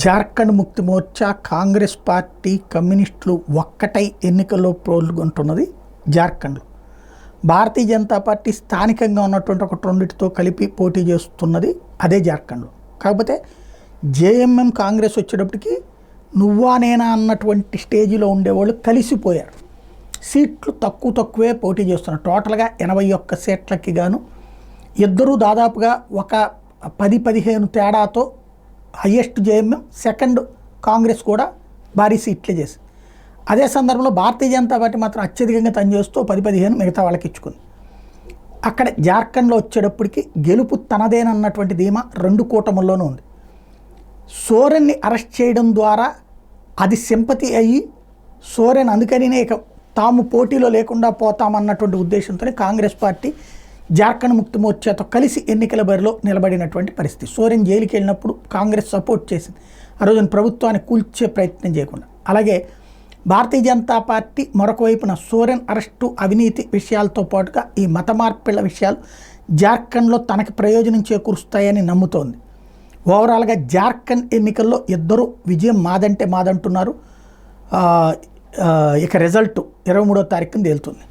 జార్ఖండ్ ముక్తి మోర్చా, కాంగ్రెస్ పార్టీ, కమ్యూనిస్టులు ఒక్కటై ఎన్నికల్లో పాల్గొంటున్నది జార్ఖండ్లో. భారతీయ జనతా పార్టీ స్థానికంగా ఉన్నటువంటి ఒక రెండిటితో కలిపి పోటీ చేస్తున్నది అదే జార్ఖండ్లో. కాకపోతే జేఎంఎం కాంగ్రెస్ వచ్చేటప్పటికి నువ్వా నేనా అన్నటువంటి స్టేజిలో ఉండేవాళ్ళు కలిసిపోయారు. సీట్లు తక్కువే పోటీ చేస్తున్నారు. టోటల్గా 81 సీట్లకి గాను ఇద్దరూ దాదాపుగా ఒక 10-15 తేడాతో హయ్యెస్ట్ జేఎంఎం, సెకండ్ కాంగ్రెస్ కూడా భారీ సీట్లే చేసి. అదే సందర్భంలో భారతీయ జనతా పార్టీ మాత్రం అత్యధికంగా చేస్తూ 10-15 మిగతా వాళ్ళకి ఇచ్చుకుంది. అక్కడ జార్ఖండ్లో వచ్చేటప్పటికి గెలుపు తనదేనన్నటువంటి ధీమా రెండు కూటముల్లోనూ ఉంది. సోరెన్ని అరెస్ట్ చేయడం ద్వారా అది సింపతి అయ్యి సోరెన్ అందుకనినే ఇక తాము పోటీలో లేకుండా పోతామన్నటువంటి ఉద్దేశంతో కాంగ్రెస్ పార్టీ జార్ఖండ్ ముక్తి మోర్చాతో కలిసి ఎన్నికల బరిలో నిలబడినటువంటి పరిస్థితి. సోరెన్ జైలుకి వెళ్ళినప్పుడు కాంగ్రెస్ సపోర్ట్ చేసింది, ఆ రోజున ప్రభుత్వాన్ని కూల్చే ప్రయత్నం చేయకుండా. అలాగే భారతీయ జనతా పార్టీ మరొక వైపున సోరెన్ అరెస్టు, అవినీతి విషయాలతో పాటుగా ఈ మత మార్పిళ్ల విషయాలు జార్ఖండ్లో తనకి ప్రయోజనం చేకూరుస్తాయని నమ్ముతోంది. ఓవరాల్గా జార్ఖండ్ ఎన్నికల్లో ఇద్దరు విజయం మాదంటే మాదంటున్నారు. ఇక రిజల్ట్ 23వ తారీఖున తేలుతుంది.